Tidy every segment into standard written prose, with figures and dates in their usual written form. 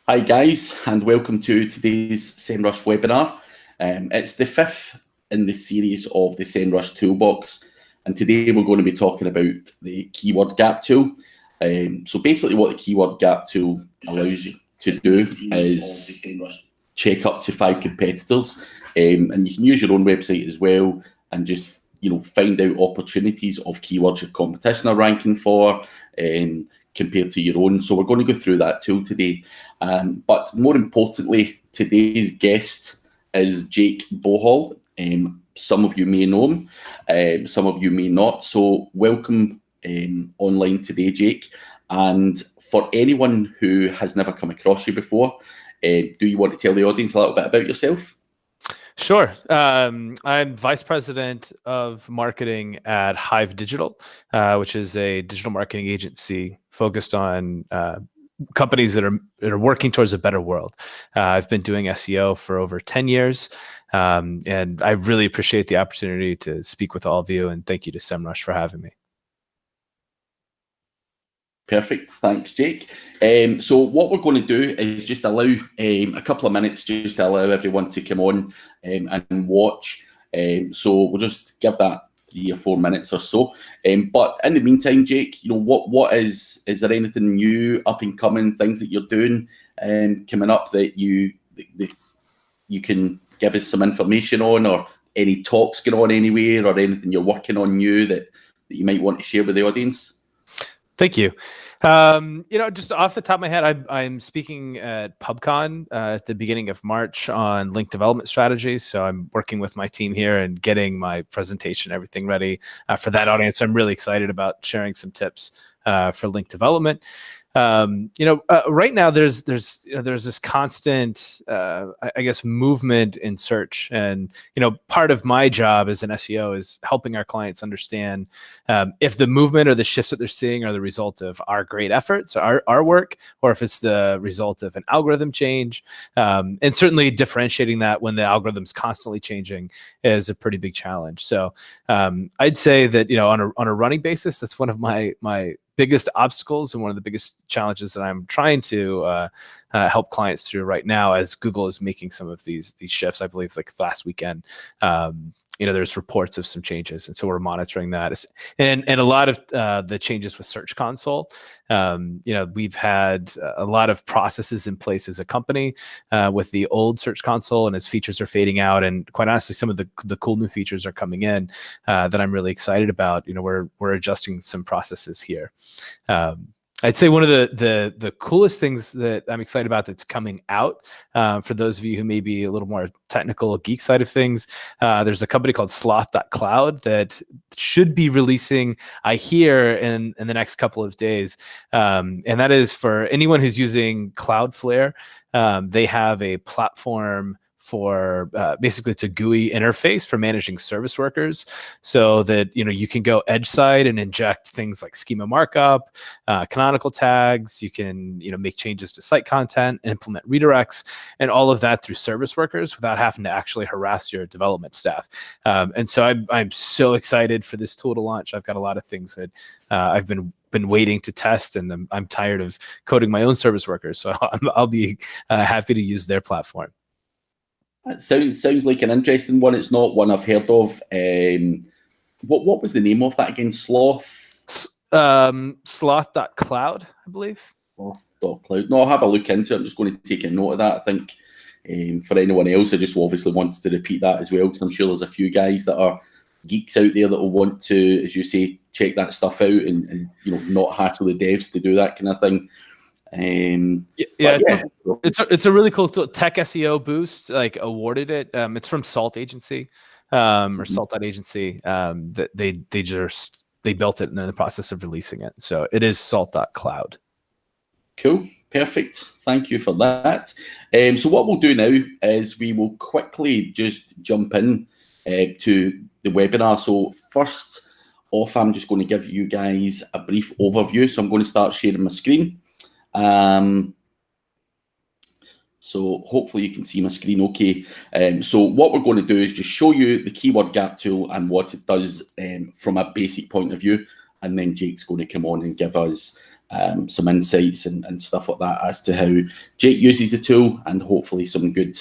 Hi guys, and welcome to today's SEMrush webinar. It's the fifth in the series of the SEMrush Toolbox, and today we're going to be talking about the Keyword Gap tool. So basically what the Keyword Gap tool allows you to do is check up to 5 competitors, and you can use your own website as well and just find out opportunities of keywords your competition are ranking for, compared to your own. So we're going to go through that tool today. But more importantly, today's guest is Jake Bohall. Some of you may know him, some of you may not. So welcome online today, Jake. And for anyone who has never come across you before, do you want to tell the audience a little bit about yourself? Sure. I'm Vice President of Marketing at Hive Digital, which is a digital marketing agency focused on companies that are working towards a better world. I've been doing SEO for over 10 years, and I really appreciate the opportunity to speak with all of you, and thank you to SEMrush for having me. Perfect. Thanks, Jake. So what we're going to do is just allow a couple of minutes just to allow everyone to come on and watch. So we'll just give that 3 or 4 minutes or so. But in the meantime, Jake, what is there anything new, up and coming, things that you're doing coming up that you can give us some information on, or any talks going on anywhere, or anything you're working on new that you might want to share with the audience? Thank you. Just off the top of my head, I'm speaking at PubCon at the beginning of March on link development strategies. So I'm working with my team here and getting my presentation, everything ready for that audience. I'm really excited about sharing some tips for link development. Right now there's this constant, I guess, movement in search, and part of my job as an SEO is helping our clients understand if the movement or the shifts that they're seeing are the result of our great efforts, our work, or if it's the result of an algorithm change. And certainly differentiating that when the algorithm's constantly changing is a pretty big challenge. So I'd say that on a running basis, that's one of my biggest obstacles and one of the biggest challenges that I'm trying to help clients through right now, as Google is making some of these shifts. I believe like last weekend, there's reports of some changes, and so we're monitoring that. And a lot of the changes with Search Console, we've had a lot of processes in place as a company with the old Search Console, and as features are fading out, and quite honestly, some of the cool new features are coming in that I'm really excited about. We're adjusting some processes here. I'd say one of the coolest things that I'm excited about that's coming out, for those of you who may be a little more technical, geek side of things, there's a company called sloth.cloud that should be releasing, I hear, in the next couple of days. And that is for anyone who's using Cloudflare. They have a platform for basically it's a GUI interface for managing service workers, so that you can go edge side and inject things like schema markup, canonical tags. You can make changes to site content, implement redirects, and all of that through service workers without having to actually harass your development staff. And so I'm so excited for this tool to launch. I've got a lot of things that I've been waiting to test, and I'm tired of coding my own service workers, so I'll be happy to use their platform. That sounds like an interesting one. It's not one I've heard of. What was the name of that again? Sloth.cloud, I believe. Sloth.cloud. No, I'll have a look into it. I'm just going to take a note of that. I think for anyone else, I just obviously wanted to repeat that as well, because I'm sure there's a few guys that are geeks out there that will want to, as you say, check that stuff out and not hassle the devs to do that kind of thing. It's a really cool tool. Tech SEO Boost awarded it. It's from Salt Agency, or Salt.agency. That they built it and they're in the process of releasing it. So it is Salt.cloud. Cool, perfect. Thank you for that. So what we'll do now is we will quickly just jump in to the webinar. So first off, I'm just going to give you guys a brief overview. So I'm going to start sharing my screen. So hopefully you can see my screen okay. So what we're going to do is just show you the Keyword Gap tool and what it does from a basic point of view, and then Jake's going to come on and give us some insights and stuff like that as to how Jake uses the tool, and hopefully some good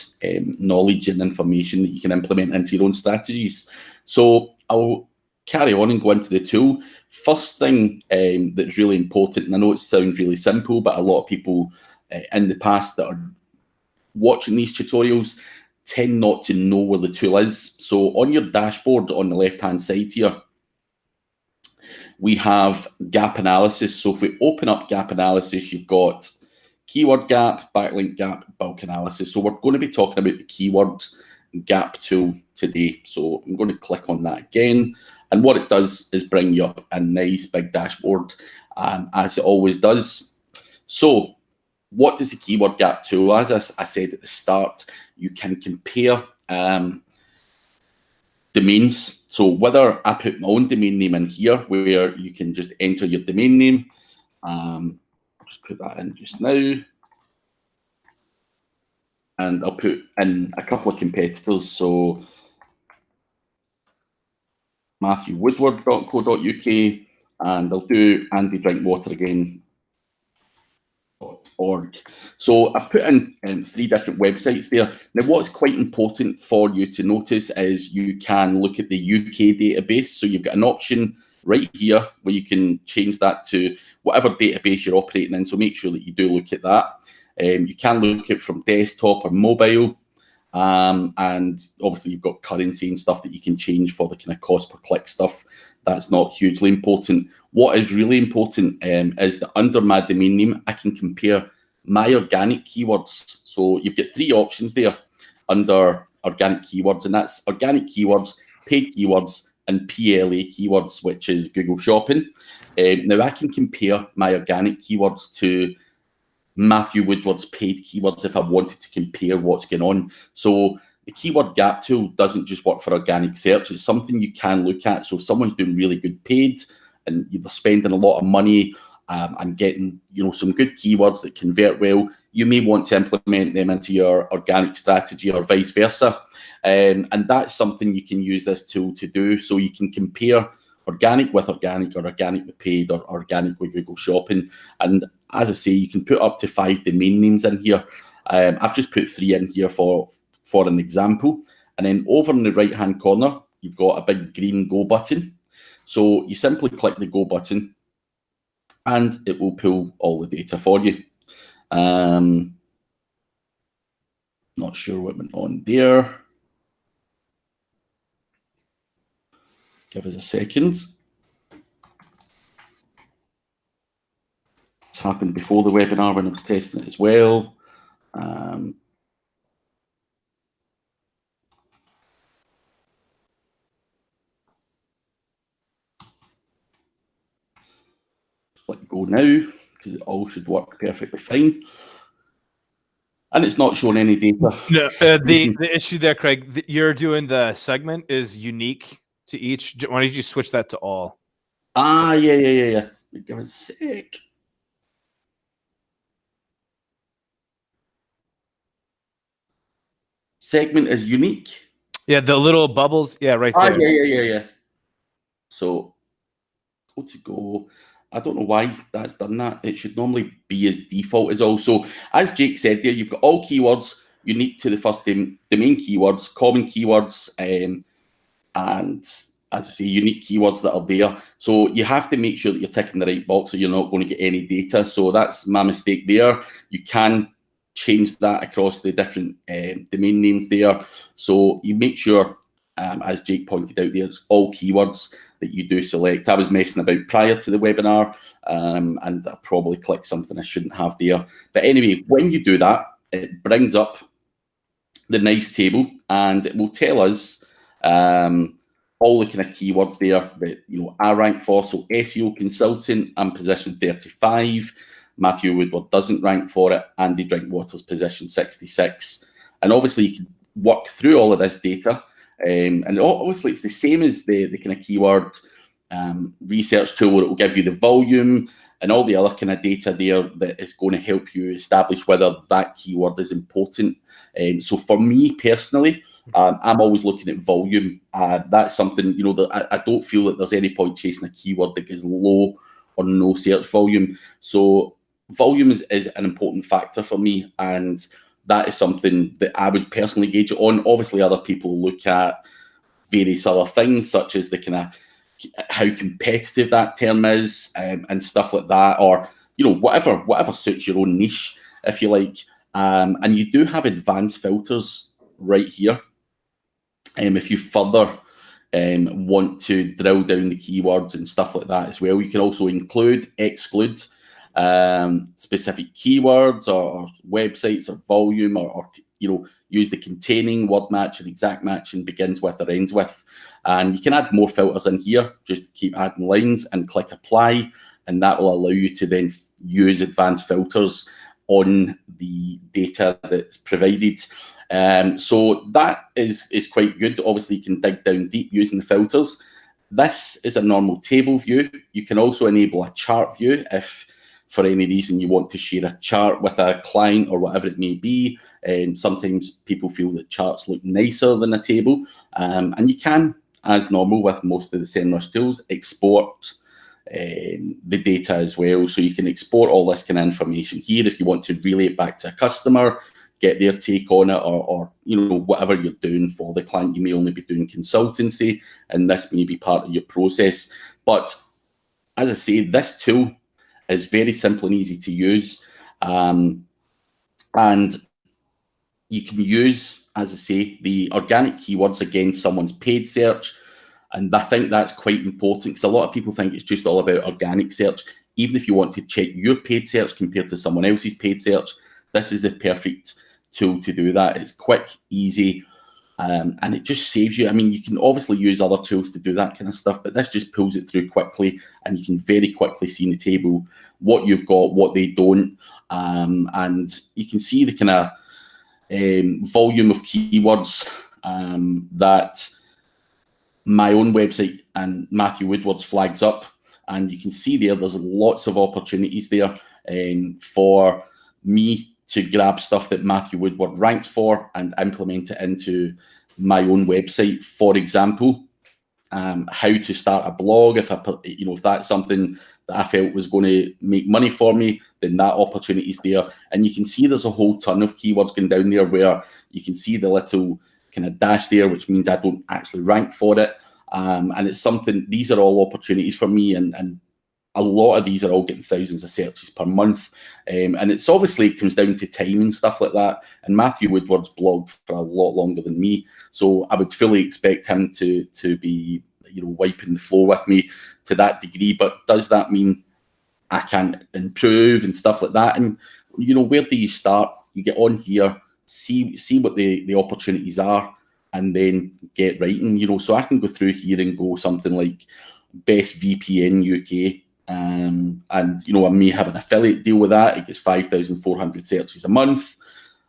knowledge and information that you can implement into your own strategies. So I'll carry on and go into the tool. First thing that's really important, and I know it sounds really simple, but a lot of people in the past that are watching these tutorials tend not to know where the tool is. So on your dashboard on the left-hand side here, we have gap analysis. So if we open up gap analysis, you've got keyword gap, backlink gap, bulk analysis. So we're going to be talking about the keyword gap tool today. So I'm going to click on that again. And what it does is bring you up a nice big dashboard, as it always does. So what does the keyword gap tool? As I said at the start, you can compare domains. So whether I put my own domain name in here, where you can just enter your domain name. I'll just put that in just now. And I'll put in a couple of competitors. So matthewwoodward.co.uk, and I'll do Andy Drinkwater again. .org. So I've put in 3 different websites there. Now, what's quite important for you to notice is you can look at the UK database. So you've got an option right here where you can change that to whatever database you're operating in. So make sure that you do look at that. You can look at it from desktop or mobile. And obviously you've got currency and stuff that you can change for the kind of cost per click stuff. That's not hugely important. What is really important is that under my domain name, I can compare my organic keywords. So you've got 3 options there under organic keywords, and that's organic keywords, paid keywords, and PLA keywords, which is Google Shopping. Now I can compare my organic keywords to Matthew Woodward's paid keywords if I wanted to compare what's going on. So the keyword gap tool doesn't just work for organic search. It's something you can look at. So if someone's doing really good paid and they're spending a lot of money and getting some good keywords that convert well, you may want to implement them into your organic strategy or vice versa. And that's something you can use this tool to do. So you can compare organic with organic, or organic with paid, or organic with Google Shopping. And as I say, you can put up to 5 domain names in here. I've just put 3 in here for an example. And then over in the right-hand corner, you've got a big green go button. So you simply click the go button and it will pull all the data for you. Not sure what went on there. Give us a second. It's happened before the webinar when I was testing it as well. Let it go now, because it all should work perfectly fine. And it's not showing any data. No, the issue there, Craig, you're doing the segment is unique to each. Why don't you switch that to all? Yeah. Give us a sec. Segment is unique. Yeah, the little bubbles. Yeah, right there. Yeah. So go to go. I don't know why that's done that. It should normally be as default as also. As Jake said there, you've got all keywords unique to the first domain keywords, common keywords, and as I say, unique keywords that are there. So you have to make sure that you're ticking the right box or you're not going to get any data. So that's my mistake there. You can change that across the different domain names there. So you make sure, as Jake pointed out there, it's all keywords that you do select. I was messing about prior to the webinar and I probably clicked something I shouldn't have there. But anyway, when you do that, it brings up the nice table and it will tell us all the kind of keywords there that I rank for. So SEO consultant, I'm position 35. Matthew Woodward doesn't rank for it. Andy Drinkwater's position 66. And obviously you can work through all of this data. And obviously it's the same as the kind of keyword research tool, where it will give you the volume and all the other kind of data there that is going to help you establish whether that keyword is important. So for me personally, I'm always looking at volume. That's something, that I don't feel that there's any point chasing a keyword that is low or no search volume. So volume is an important factor for me, and that is something that I would personally gauge it on. Obviously, other people look at various other things, such as the kind of how competitive that term is, and stuff like that, or whatever suits your own niche, if you like. And you do have advanced filters right here. If you further want to drill down the keywords and stuff like that as well, you can also include, exclude specific keywords or websites or volume, or use the containing, word match, and exact match, and begins with or ends with. And you can add more filters in here, just keep adding lines and click apply, and that will allow you to then use advanced filters on the data that's provided. So that is quite good. Obviously, you can dig down deep using the filters. This is a normal table view. You can also enable a chart view if, for any reason, you want to share a chart with a client or whatever it may be. Sometimes people feel that charts look nicer than a table. And you can, as normal with most of the SEMrush tools, export the data as well. So you can export all this kind of information here if you want to relay it back to a customer, get their take on it, or whatever you're doing for the client. You may only be doing consultancy, and this may be part of your process. But as I say, this tool is very simple and easy to use, and you can use, as I say, the organic keywords against someone's paid search. And I think that's quite important, because a lot of people think it's just all about organic search. Even if you want to check your paid search compared to someone else's paid search, this is the perfect tool to do that. It's quick, easy, and it just saves you. I mean, you can obviously use other tools to do that kind of stuff, but this just pulls it through quickly, and you can very quickly see in the table what you've got, what they don't, and you can see the kind of volume of keywords that my own website and Matthew Woodward's flags up, and you can see there's lots of opportunities there for me to grab stuff that Matthew Woodward ranks for and implement it into my own website. For example, how to start a blog. If that's something that I felt was going to make money for me, then that opportunity is there. And you can see there's a whole ton of keywords going down there, where you can see the little kind of dash there, which means I don't actually rank for it. And it's something, these are all opportunities for me, and a lot of these are all getting thousands of searches per month. And it's obviously comes down to time and stuff like that. And Matthew Woodward's blogged for a lot longer than me, so I would fully expect him to be wiping the floor with me to that degree. But does that mean I can improve and stuff like that? And where do you start? You get on here, see what the opportunities are, and then get writing. So I can go through here and go something like best VPN UK. And I may have an affiliate deal with that. It gets 5,400 searches a month,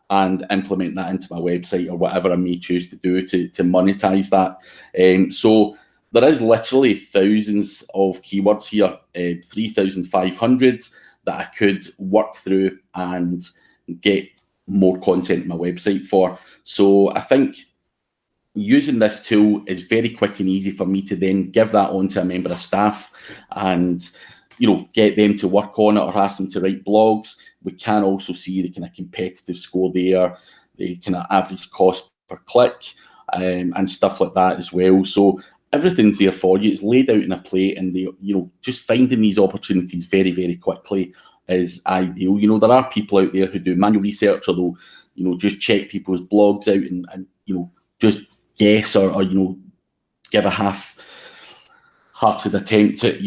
and implement that into my website or whatever I may choose to do to monetize that. So there is literally thousands of keywords here, 3,500 that I could work through and get more content on my website for. So I think using this tool is very quick and easy for me to then give that on to a member of staff and get them to work on it or ask them to write blogs. We can also see the kind of competitive score there, the kind of average cost per click, and stuff like that as well. So everything's there for you. It's laid out in a plate, and just finding these opportunities very, very quickly is ideal. There are people out there who do manual research, or they'll just check people's blogs out and just guess or give a half-hearted attempt at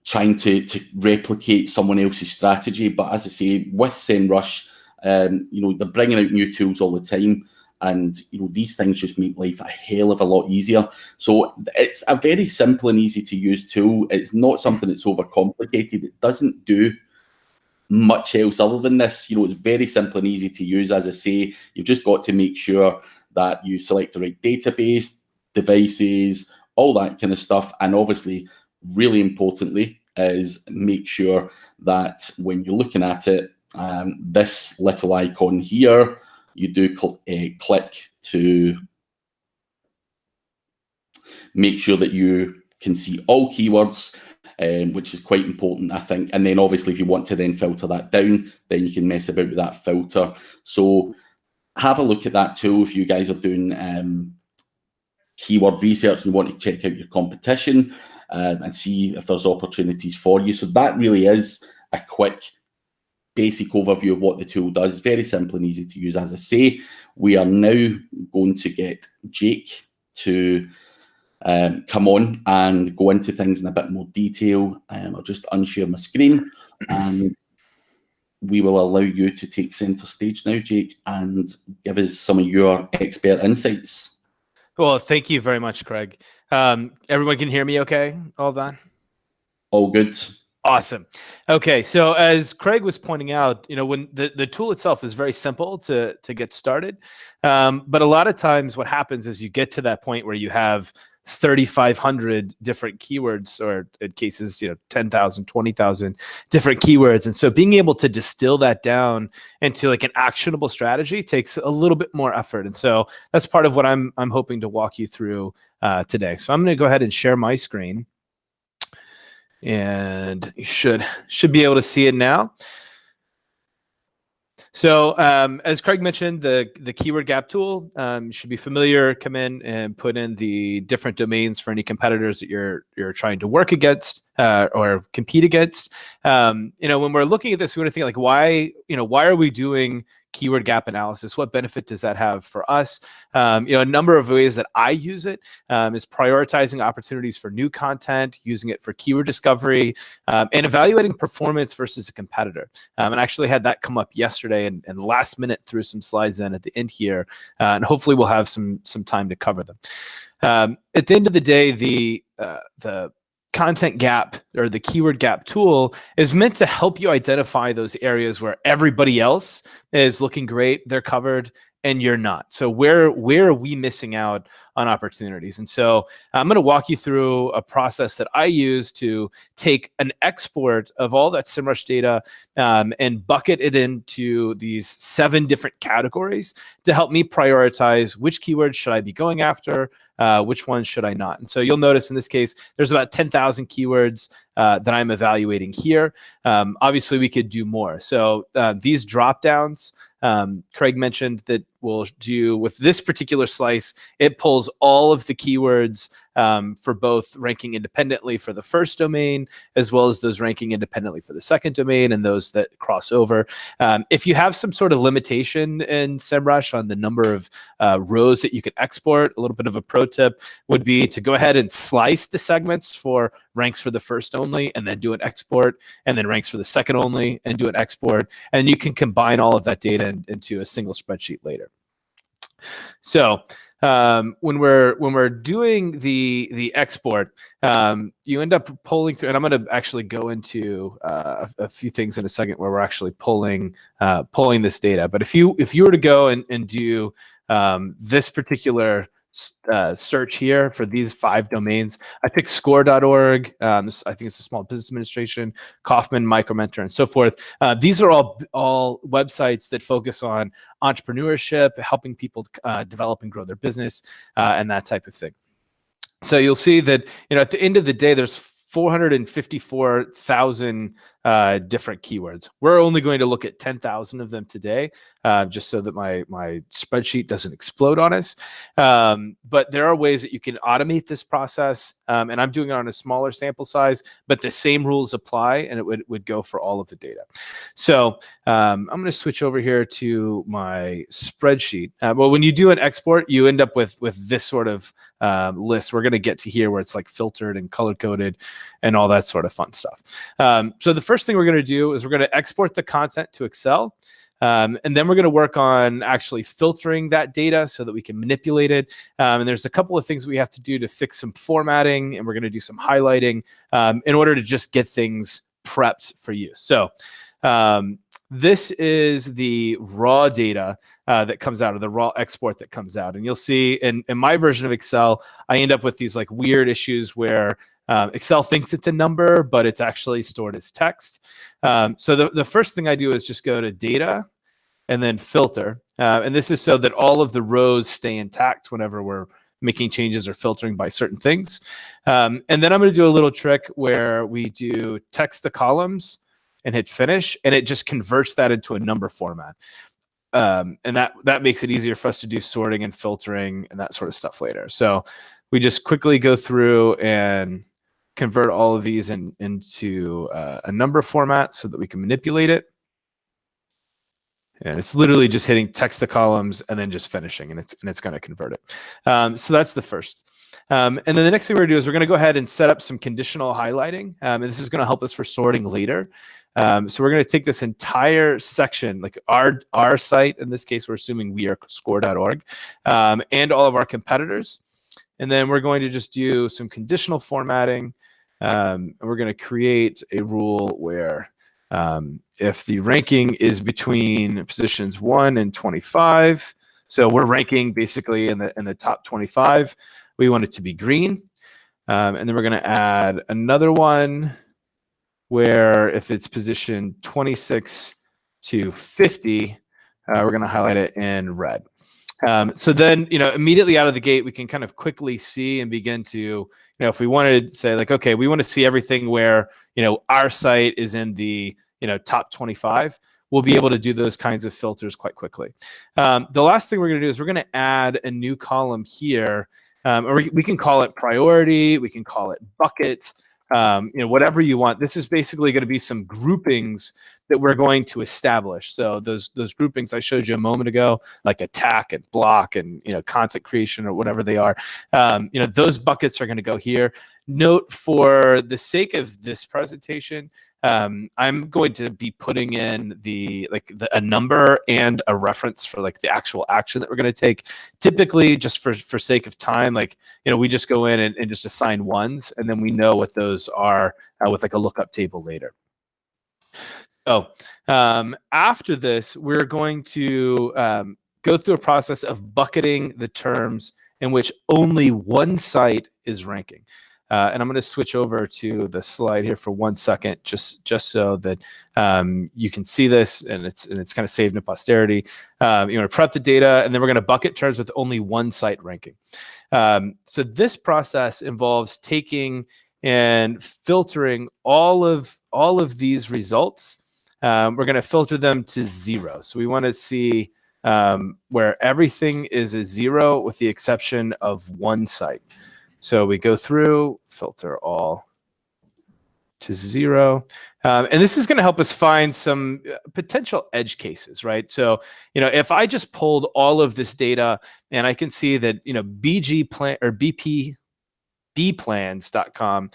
trying to replicate someone else's strategy. But as I say, with SEMrush, they're bringing out new tools all the time, and these things just make life a hell of a lot easier. So it's a very simple and easy to use tool. It's not something that's overcomplicated. It doesn't do much else other than this. It's very simple and easy to use. As I say, you've just got to make sure that you select the right database, devices, all that kind of stuff. And obviously, really importantly, is make sure that when you're looking at it, this little icon here, you do click to make sure that you can see all keywords. which is quite important, I think. And then obviously if you want to then filter that down, then you can mess about with that filter. So have a look at that tool if you guys are doing keyword research and you want to check out your competition and see if there's opportunities for you. So that really is a quick basic overview of what the tool does. Very simple and easy to use. As I say, we are now going to get Jake to come on and go into things in a bit more detail. I'll just unshare my screen and we will allow you to take center stage now, Jake, and give us some of your expert insights. Well, thank you very much, Craig. Everyone can hear me okay? All that? All good. Awesome. Okay, so as Craig was pointing out, when the tool itself is very simple to get started, but a lot of times what happens is you get to that point where you have 3,500 different keywords, or in cases, 10,000, 20,000 different keywords. And so being able to distill that down into like an actionable strategy takes a little bit more effort. And so that's part of what I'm hoping to walk you through today. So I'm going to go ahead and share my screen. And you should be able to see it now. So as Craig mentioned, the keyword gap tool, you should be familiar. Come in and put in the different domains for any competitors that you're trying to work against or compete against. When we're looking at this, we want to think like, why are we doing keyword gap analysis? What benefit does that have for us? A number of ways that I use it is prioritizing opportunities for new content, using it for keyword discovery, and evaluating performance versus a competitor. And I actually had that come up yesterday and last minute threw some slides in at the end here, and hopefully we'll have some time to cover them. At the end of the day, the content gap or the keyword gap tool is meant to help you identify those areas where everybody else is looking great, they're covered, and you're not. So where are we missing out on opportunities? And so I'm going to walk you through a process that I use to take an export of all that SEMrush data and bucket it into these 7 different categories to help me prioritize which keywords should I be going after, which ones should I not. And so you'll notice in this case, there's about 10,000 keywords that I'm evaluating here. Obviously, we could do more. So these drop downs, Craig mentioned that we'll do with this particular slice, it pulls all of the keywords for both ranking independently for the first domain, as well as those ranking independently for the second domain and those that cross over. If you have some sort of limitation in SEMrush on the number of rows that you can export, a little bit of a pro tip would be to go ahead and slice the segments for ranks for the first only, and then do an export, and then ranks for the second only, and do an export. And you can combine all of that data into a single spreadsheet later. So when we're doing the export, you end up pulling through, and I'm going to actually go into a few things in a second where we're actually pulling this data. But if you were to go and do this particular search here for these 5 domains, I picked score.org. I think it's the Small Business Administration, Kaufman, Micromentor, and so forth. These are all websites that focus on entrepreneurship, helping people develop and grow their business, and that type of thing. So you'll see that at the end of the day, there's 454,000 different keywords. We're only going to look at 10,000 of them today, just so that my spreadsheet doesn't explode on us. But there are ways that you can automate this process, and I'm doing it on a smaller sample size, but the same rules apply, and it would go for all of the data. So I'm going to switch over here to my spreadsheet. Well, when you do an export, you end up with this sort of list. We're going to get to here where it's like filtered and color-coded and all that sort of fun stuff. So the first thing we're going to do is we're going to export the content to Excel. And then we're going to work on actually filtering that data so that we can manipulate it. And there's a couple of things we have to do to fix some formatting, and we're going to do some highlighting in order to just get things prepped for use. So this is the raw data that comes out, of the raw export that comes out. And you'll see in my version of Excel, I end up with these like weird issues where Excel thinks it's a number, but it's actually stored as text. So the first thing I do is just go to data and then filter. And this is so that all of the rows stay intact whenever we're making changes or filtering by certain things. And then I'm going to do a little trick where we do text to columns and hit finish, and it just converts that into a number format. And that makes it easier for us to do sorting and filtering and that sort of stuff later. So we just quickly go through and convert all of these into a number format so that we can manipulate it. And it's literally just hitting text to columns and then just finishing, and it's going to convert it. So that's the first. And then the next thing we're going to do is we're going to go ahead and set up some conditional highlighting. And this is going to help us for sorting later. So we're going to take this entire section, like our site, in this case, we're assuming we are score.org, and all of our competitors. And then we're going to just do some conditional formatting. And we're going to create a rule where if the ranking is between positions 1 and 25, so we're ranking basically in the top 25, we want it to be green. And then we're going to add another one where if it's position 26 to 50, we're going to highlight it in red. So then, immediately out of the gate, we can kind of quickly see and begin to, if we wanted to say like, okay, we want to see everything where, our site is in the, top 25, we'll be able to do those kinds of filters quite quickly. The last thing we're going to do is we're going to add a new column here, or we can call it priority, we can call it bucket, whatever you want. This is basically going to be some groupings that we're going to establish. So those groupings I showed you a moment ago, like attack and block and content creation or whatever they are, those buckets are going to go here. Note, for the sake of this presentation, I'm going to be putting in a number and a reference for like the actual action that we're going to take. Typically, just for sake of time, we just go in and just assign ones, and then we know what those are with like a lookup table later. So after this, we're going to go through a process of bucketing the terms in which only one site is ranking. And I'm going to switch over to the slide here for 1 second, just so that you can see this, and it's kind of saved in posterity. You're going to prep the data, and then we're going to bucket terms with only one site ranking. So this process involves taking and filtering all of these results. We're going to filter them to 0. So we want to see where everything is a 0 with the exception of one site. So we go through, filter all to 0. And this is going to help us find some potential edge cases, right? So, if I just pulled all of this data and I can see that, BG plan or bplans.com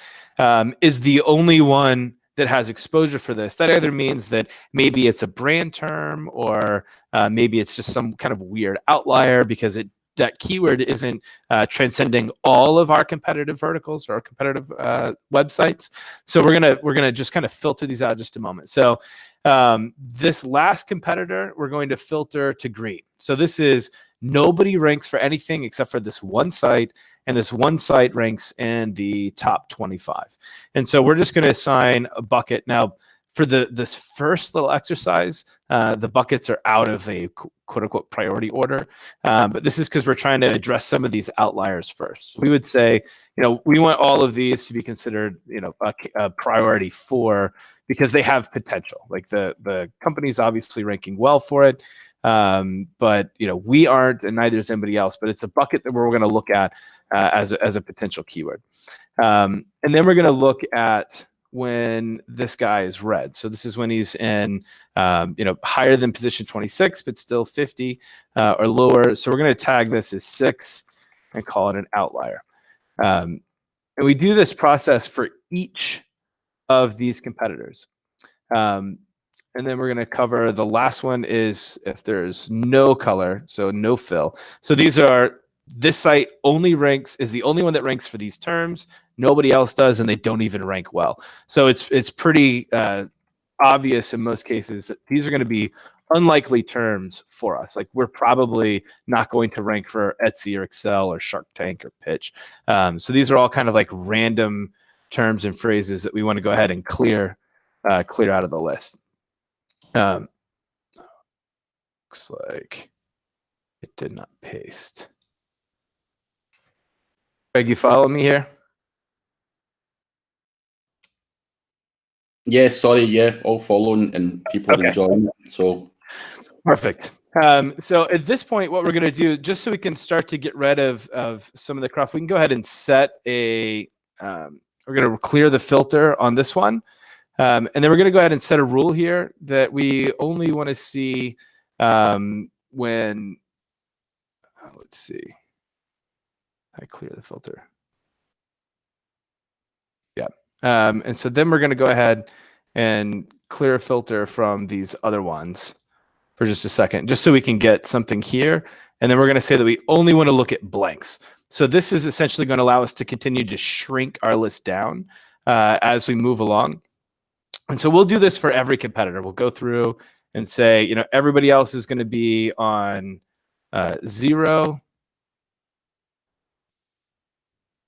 is the only one that has exposure for this, that either means that maybe it's a brand term, or maybe it's just some kind of weird outlier because that keyword isn't transcending all of our competitive verticals or our competitive websites. So we're gonna just kind of filter these out in just a moment. So this last competitor, we're going to filter to green. So this is nobody ranks for anything except for this one site, and this one site ranks in the top 25. And so we're just going to assign a bucket. Now, for this first little exercise, the buckets are out of a quote unquote priority order. But this is because we're trying to address some of these outliers first. We would say, we want all of these to be considered, a priority 4 because they have potential. Like the company's obviously ranking well for it. But we aren't, and neither is anybody else. But it's a bucket that we're going to look at as a potential keyword. And then we're going to look at when this guy is red. So this is when he's in, higher than position 26, but still 50 or lower. So we're going to tag this as 6 and call it an outlier. And we do this process for each of these competitors. And then we're going to cover the last one is if there's no color, so no fill. So this site only is the only one that ranks for these terms. Nobody else does, and they don't even rank well. So it's pretty obvious in most cases that these are going to be unlikely terms for us. Like, we're probably not going to rank for Etsy or Excel or Shark Tank or Pitch. So these are all kind of like random terms and phrases that we want to go ahead and clear out of the list. Looks like it did not paste. Greg, you follow me here? Yeah, sorry, yeah, all following and people are Okay. enjoying it. So Perfect. So at this point, what we're going to do, just so we can start to get rid of some of the cruff, we can go ahead and set a, we're going to clear the filter on this one. And then we're going to go ahead and set a rule here that we only want to see when, let's see, I clear the filter. Yeah. And so then we're going to go ahead and clear a filter from these other ones for just a second, just so we can get something here. And then we're going to say that we only want to look at blanks. So this is essentially going to allow us to continue to shrink our list down as we move along. And so we'll do this for every competitor. We'll go through and say, you know, everybody else is going to be on 0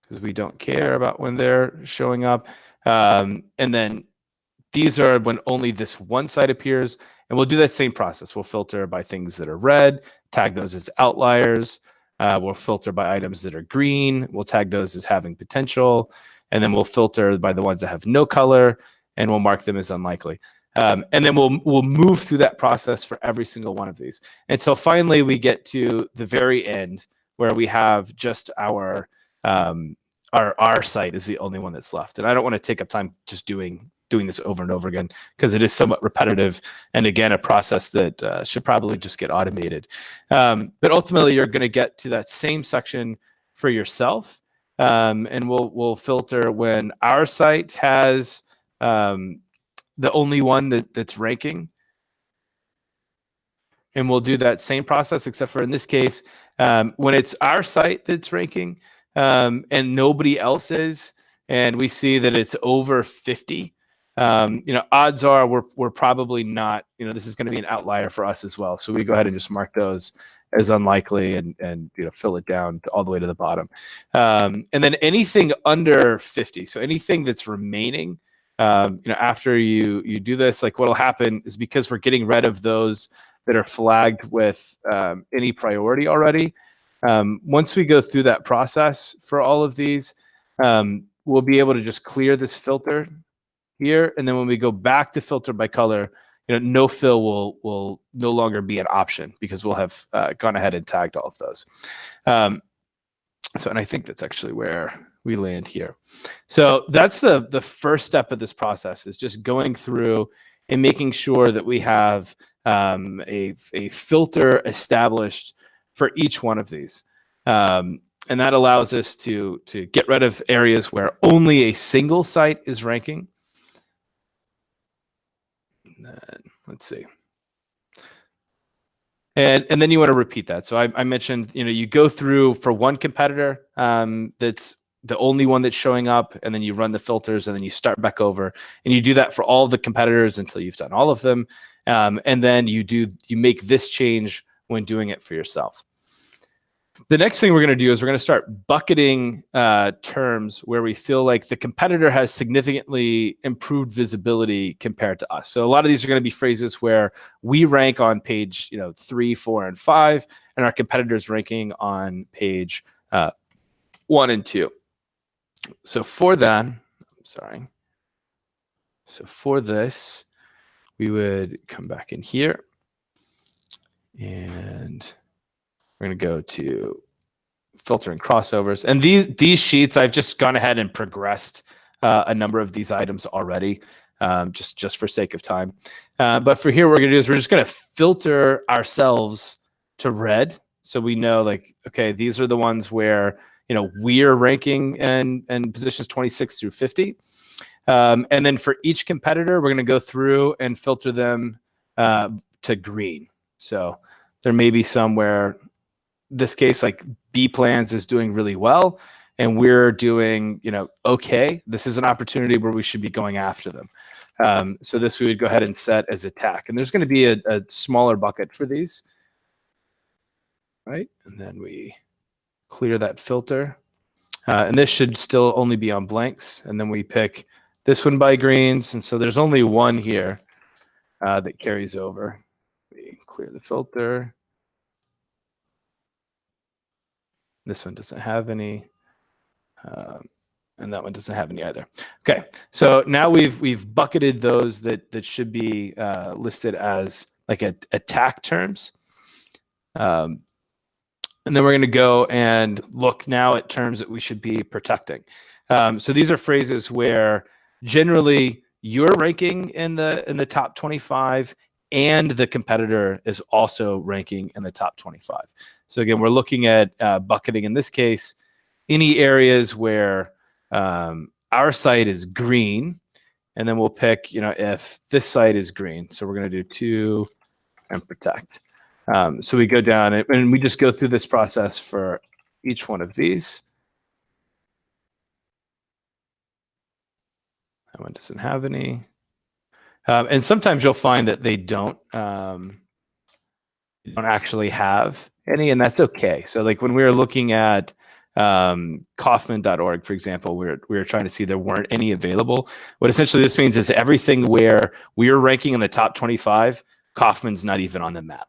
because we don't care about when they're showing up. And then these are when only this one site appears. And we'll do that same process. We'll filter by things that are red, tag those as outliers. We'll filter by items that are green. We'll tag those as having potential. And then we'll filter by the ones that have no color, and we'll mark them as unlikely. And then we'll move through that process for every single one of these until finally we get to the very end where we have just our site is the only one that's left. And I don't want to take up time just doing this over and over again because it is somewhat repetitive and again a process that should probably just get automated. But ultimately, you're going to get to that same section for yourself, and we'll filter when our site has the only one that's ranking. And we'll do that same process, except for in this case, when it's our site that's ranking and nobody else is, and we see that it's over 50, you know, odds are we're probably not, you know, this is going to be an outlier for us as well. So we go ahead and just mark those as unlikely and you know, fill it down all the way to the bottom. And then anything under 50, so anything that's remaining, you know, after you do this, like what'll happen is because we're getting rid of those that are flagged with any priority already. Once we go through that process for all of these, we'll be able to just clear this filter here. And then when we go back to filter by color, you know, no fill will no longer be an option because we'll have gone ahead and tagged all of those. And I think that's actually where we land here. So that's the first step of this process, is just going through and making sure that we have a filter established for each one of these. And that allows us to get rid of areas where only a single site is ranking. And then, let's see. And then you want to repeat that. So I mentioned, you know, you go through for one competitor that's the only one that's showing up, and then you run the filters, and then you start back over, and you do that for all the competitors until you've done all of them. And then you make this change when doing it for yourself. The next thing we're going to do is we're going to start bucketing terms where we feel like the competitor has significantly improved visibility compared to us. So a lot of these are going to be phrases where we rank on page, you know, 3, 4, and 5, and our competitors ranking on page 1 and 2. So for that, So for this, we would come back in here, and we're going to go to filtering crossovers. And these sheets, I've just gone ahead and progressed a number of these items already, just for sake of time. But for here, what we're going to do is we're just going to filter ourselves to red, so we know, like, okay, these are the ones where, you know, we're ranking in positions 26 through 50. And then for each competitor, we're going to go through and filter them to green. So there may be some where, this case, like B plans is doing really well, and we're doing, you know, okay. This is an opportunity where we should be going after them. So this we would go ahead and set as attack. And there's going to be a smaller bucket for these, right? And then we clear that filter. And this should still only be on blanks. And then we pick this one by greens. And so there's only one here that carries over. We clear the filter. This one doesn't have any. And that one doesn't have any either. Okay, so now we've bucketed those that should be listed as like attack terms. And then we're going to go and look now at terms that we should be protecting. So these are phrases where generally you're ranking in the top 25 and the competitor is also ranking in the top 25. So again, we're looking at bucketing in this case, any areas where our site is green, and then we'll pick, if this site is green. So we're going to do to and protect. So we go down and we just go through this process for each one of these. That one doesn't have any. And sometimes you'll find that they don't actually have any, and that's okay. So like when we were looking at Kaufman.org, for example, we were trying to see there weren't any available. What essentially this means is everything where we are ranking in the top 25, Kaufman's not even on the map.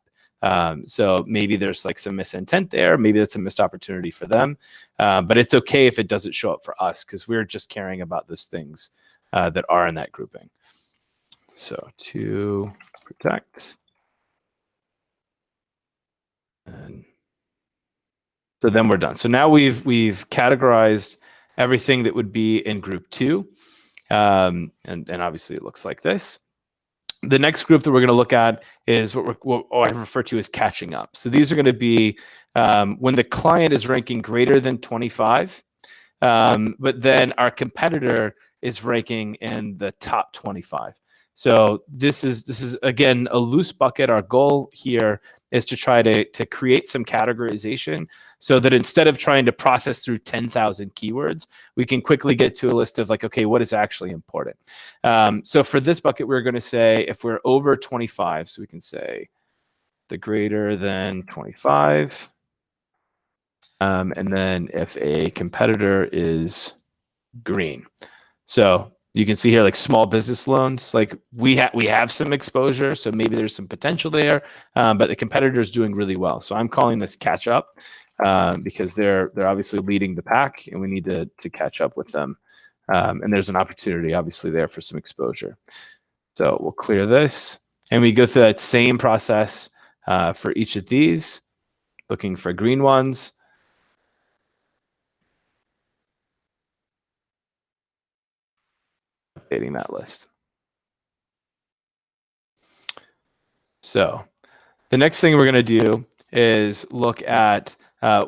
So maybe there's like some misintent there. Maybe that's a missed opportunity for them. But it's okay if it doesn't show up for us because we're just caring about those things that are in that grouping. So to protect. And so then we're done. So now we've categorized everything that would be in group 2. And obviously it looks like this. The next group that we're going to look at is what I refer to as catching up. So these are going to be when the client is ranking greater than 25, but then our competitor is ranking in the top 25. So this is again a loose bucket. Our goal here is to try to create some categorization so that instead of trying to process through 10,000 keywords, we can quickly get to a list of like, okay, what is actually important? So for this bucket, we're going to say if we're over 25, so we can say the greater than 25. And then if a competitor is green. So you can see here, like small business loans, like we have some exposure, so maybe there's some potential there, but the competitor is doing really well. So I'm calling this catch up because they're obviously leading the pack, and we need to catch up with them. And there's an opportunity, obviously, there for some exposure. So we'll clear this, and we go through that same process for each of these, looking for green ones. Updating that list. So the next thing we're going to do is look at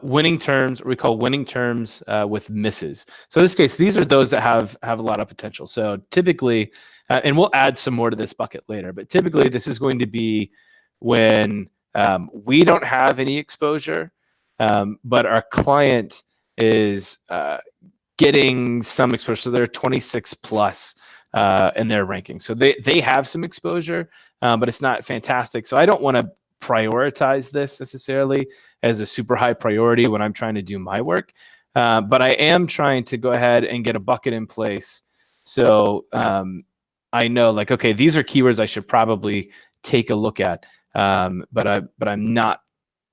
winning terms, or we call winning terms with misses. So in this case, these are those that have a lot of potential. So typically, and we'll add some more to this bucket later, but typically this is going to be when we don't have any exposure, but our client is getting some exposure. So they're 26 plus in their ranking. So they have some exposure, but it's not fantastic. So I don't want to prioritize this necessarily as a super high priority when I'm trying to do my work. But I am trying to go ahead and get a bucket in place. So I know like, okay, these are keywords I should probably take a look at. But I'm not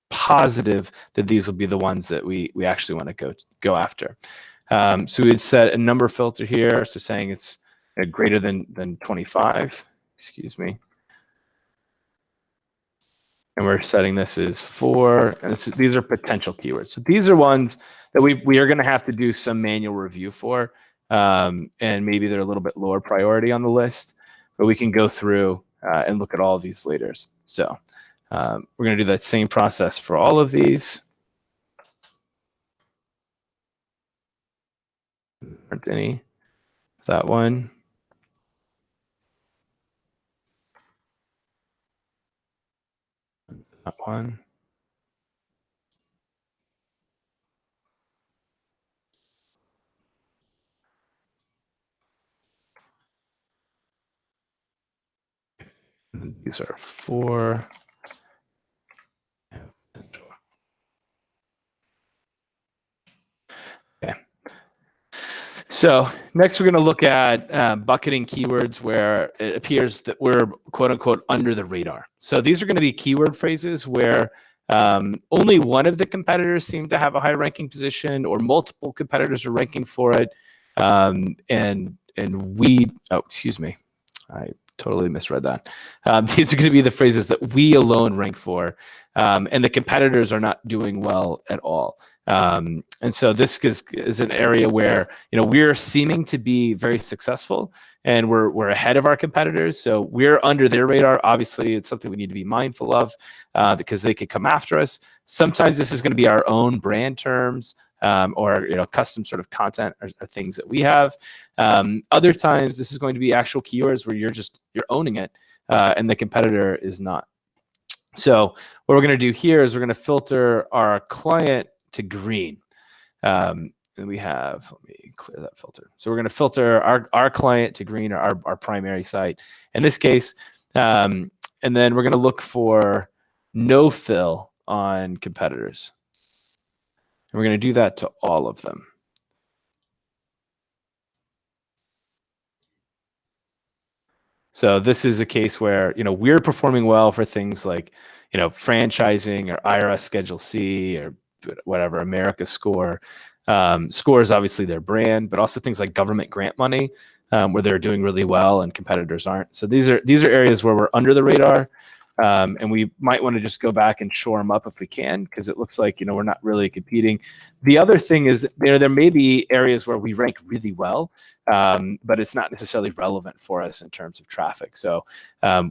positive that these will be the ones that we actually want to go after. So we'd set a number filter here. So saying it's greater than 25, excuse me. And we're setting this as 4, and these are potential keywords. So these are ones that we are going to have to do some manual review for, and maybe they're a little bit lower priority on the list, but we can go through and look at all of these later. So we're going to do that same process for all of these. Aren't any. That one. That one. And these are 4. Okay. So next we're going to look at bucketing keywords where it appears that we're quote unquote under the radar. So these are going to be keyword phrases where Only one of the competitors seemed to have a high ranking position, or multiple competitors are ranking for it. And we, oh, excuse me, I totally misread that. These are going to be the phrases that we alone rank for, and the competitors are not doing well at all. And so this is an area where, we're seeming to be very successful, and we're ahead of our competitors. So we're under their radar. Obviously, it's something we need to be mindful of, because they could come after us. Sometimes this is going to be our own brand terms, or custom sort of content or things that we have. Other times, this is going to be actual keywords where you're owning it, and the competitor is not. So what we're going to do here is we're going to filter our client to green. And we have, let me clear that filter. So we're going to filter our client to green, or our primary site in this case. And then we're going to look for no fill on competitors. And we're going to do that to all of them. So this is a case where, we're performing well for things like, franchising, or IRS Schedule C, or whatever, America Score. Score is obviously their brand, but also things like government grant money, where they're doing really well and competitors aren't. So these are areas where we're under the radar. And we might want to just go back and shore them up if we can, because it looks like, we're not really competing. The other thing is, there may be areas where we rank really well, but it's not necessarily relevant for us in terms of traffic. So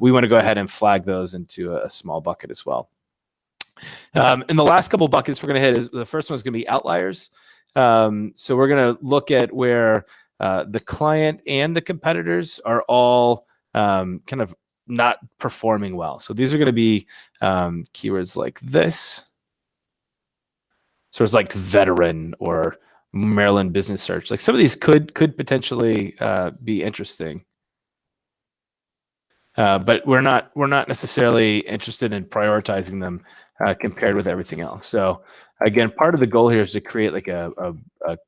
we want to go ahead and flag those into a small bucket as well. And the last couple buckets we're going to hit is, the first one is going to be outliers. So we're going to look at where the client and the competitors are all kind of not performing well. So these are going to be keywords like this. So it's like veteran or Maryland business search. Like some of these could potentially be interesting. But we're not necessarily interested in prioritizing them compared with everything else. So again, part of the goal here is to create like a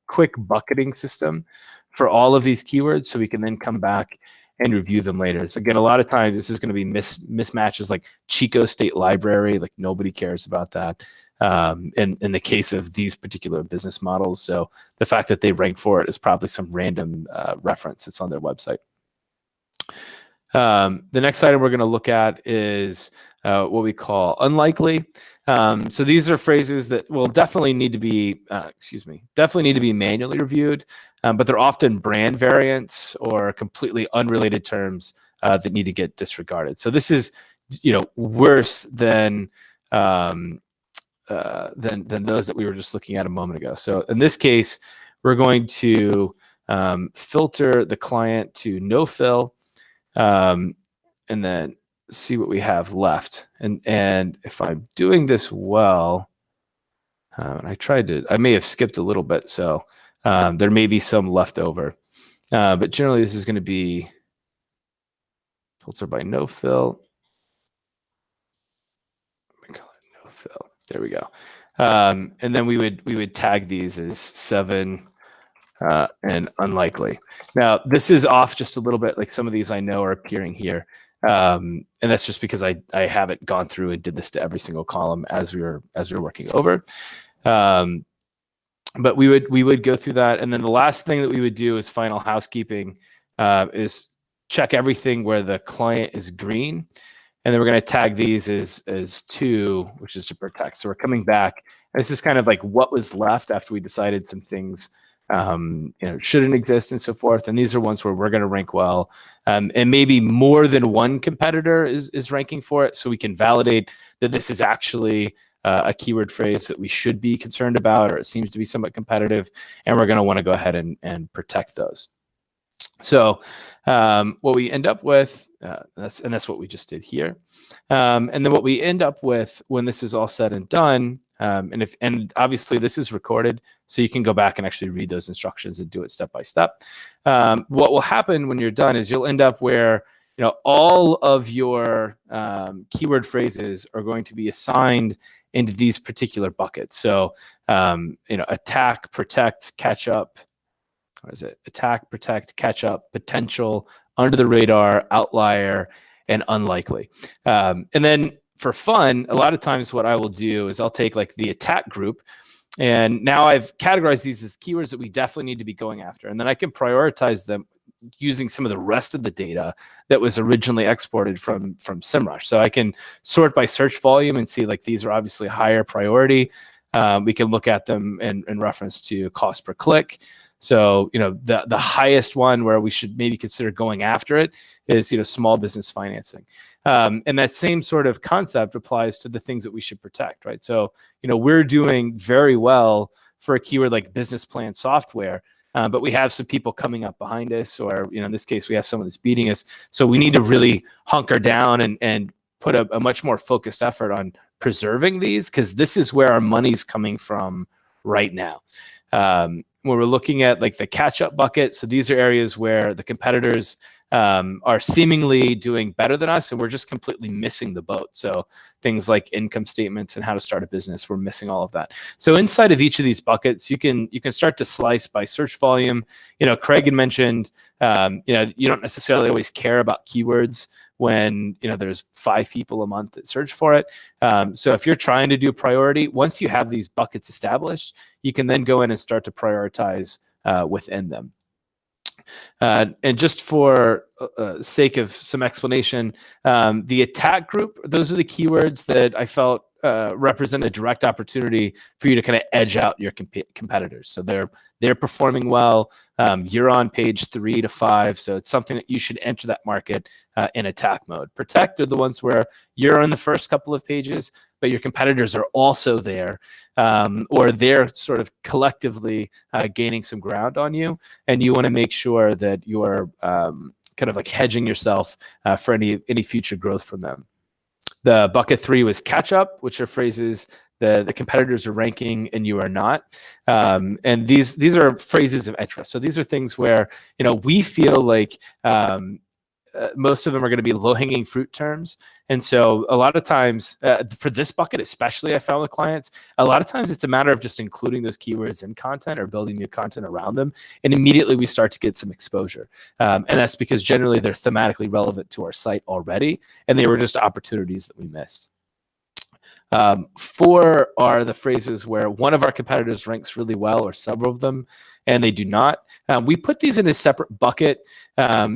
quick bucketing system for all of these keywords, so we can then come back and review them later. So again, a lot of times this is going to be mismatches like Chico State Library, like nobody cares about that. In the case of these particular business models. So the fact that they rank for it is probably some random reference that's on their website. The next item we're going to look at is what we call unlikely. So these are phrases that will definitely need to be, manually reviewed, but they're often brand variants or completely unrelated terms that need to get disregarded. So this is, worse than those that we were just looking at a moment ago. So in this case, we're going to filter the client to no fill, and then see what we have left. And if I'm doing this well, and I may have skipped a little bit, so there may be some left over. But generally, this is going to be filter by no fill. No fill. There we go. And then we would tag these as 7 and unlikely. Now, this is off just a little bit. Like some of these I know are appearing here. And that's just because I haven't gone through and did this to every single column as we were working over. But we would go through that. And then the last thing that we would do is final housekeeping, is check everything where the client is green. And then we're going to tag these as 2, which is to protect. So we're coming back. And this is kind of like what was left after we decided some things shouldn't exist and so forth. And these are ones where we're going to rank well. And maybe more than one competitor is ranking for it. So we can validate that this is actually a keyword phrase that we should be concerned about, or it seems to be somewhat competitive. And we're going to want to go ahead and protect those. So what we end up with, that's what we just did here. And then what we end up with when this is all said and done, and obviously this is recorded, so you can go back and actually read those instructions and do it step by step. What will happen when you're done is you'll end up where all of your keyword phrases are going to be assigned into these particular buckets. So attack, protect, catch up. What is it? Attack, protect, catch up, potential, under the radar, outlier, and unlikely. And then for fun, a lot of times what I will do is I'll take like the attack group, and now I've categorized these as keywords that we definitely need to be going after. And then I can prioritize them using some of the rest of the data that was originally exported from SEMrush. So I can sort by search volume and see like these are obviously higher priority. We can look at them in reference to cost per click. So, the highest one where we should maybe consider going after it is, small business financing. And that same sort of concept applies to the things that we should protect, right? So, we're doing very well for a keyword like business plan software, but we have some people coming up behind us, or, in this case, we have someone that's beating us. So we need to really hunker down and put a much more focused effort on preserving these, because this is where our money's coming from right now. When we're looking at like the catch-up bucket, so these are areas where the competitors are seemingly doing better than us, and we're just completely missing the boat. So things like income statements and how to start a business, we're missing all of that. So inside of each of these buckets, you can start to slice by search volume. Craig had mentioned, you don't necessarily always care about keywords when there's 5 people a month that search for it. So if you're trying to do priority, once you have these buckets established, you can then go in and start to prioritize within them. And just for sake of some explanation, the attack group, those are the keywords that I felt represent a direct opportunity for you to kind of edge out your competitors. So they're performing well. You're on page 3 to 5, so it's something that you should enter that market in attack mode. Protect are the ones where you're on the first couple of pages, but your competitors are also there, or they're sort of collectively gaining some ground on you, and you want to make sure that you're kind of like hedging yourself for any future growth from them. The bucket 3 was catch up, which are phrases the competitors are ranking and you are not. And these are phrases of interest. So these are things where, we feel like most of them are going to be low-hanging fruit terms. And so a lot of times, for this bucket especially, I found with clients, a lot of times it's a matter of just including those keywords in content or building new content around them. And immediately we start to get some exposure. And that's because generally they're thematically relevant to our site already, and they were just opportunities that we missed. 4 are the phrases where one of our competitors ranks really well, or several of them, and they do not. We put these in a separate bucket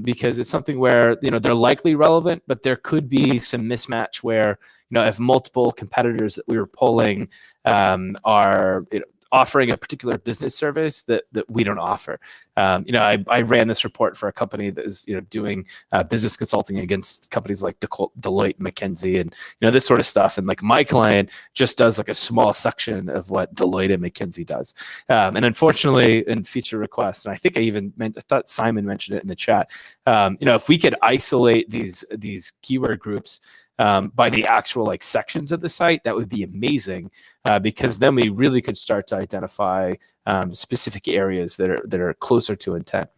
because it's something where they're likely relevant, but there could be some mismatch where if multiple competitors that we were polling are offering a particular business service that we don't offer. I ran this report for a company that is doing business consulting against companies like Deloitte, McKinsey, and this sort of stuff. And like my client just does like a small section of what Deloitte and McKinsey does. And unfortunately, in feature requests, and I think I thought Simon mentioned it in the chat. If we could isolate these keyword groups by the actual like sections of the site, that would be amazing, because then we really could start to identify specific areas that are closer to intent.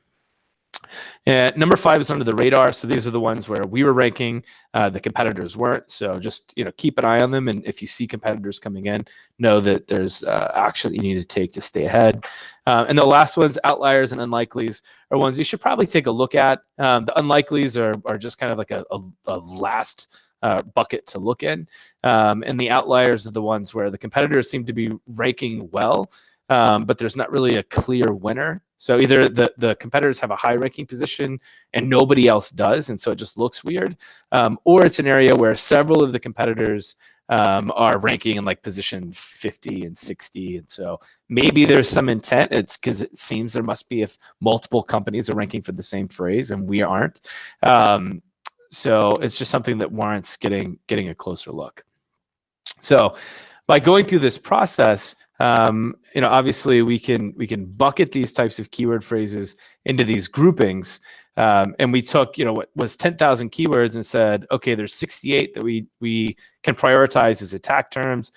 Number 5 is under the radar. So these are the ones where we were ranking, the competitors weren't. So just keep an eye on them, and if you see competitors coming in, know that there's action that you need to take to stay ahead. And the last ones, outliers and unlikelies, are ones you should probably take a look at. The unlikelies are just kind of like a last bucket to look in, and the outliers are the ones where the competitors seem to be ranking well, but there's not really a clear winner. So either the competitors have a high ranking position and nobody else does, and so it just looks weird, or it's an area where several of the competitors are ranking in like position 50 and 60, and so maybe there's some intent. It's because it seems there must be if multiple companies are ranking for the same phrase and we aren't. So it's just something that warrants getting a closer look. So by going through this process, obviously we can bucket these types of keyword phrases into these groupings. And we took, what was 10,000 keywords and said, okay, there's 68 that we can prioritize as attack terms.